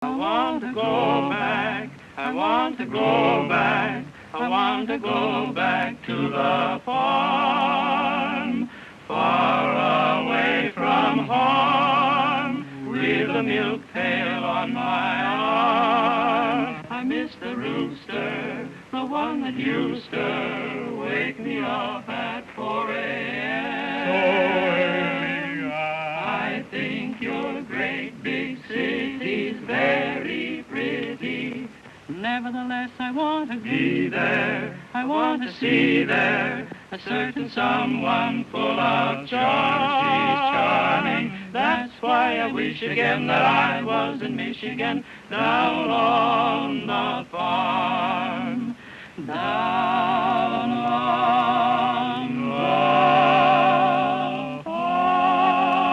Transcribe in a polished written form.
I want to go back, I want to go back, I want to go back to the farm, far away from home, with the milk pail on my arm. I miss the rooster, the one that used to wake me up at 4 a.m. So early I think your great big city's very pretty. Nevertheless, I want to be there. I want to see there a certain someone full of charm. She's charming. That's why I wish again that I was in Michigan, down on the farm. Down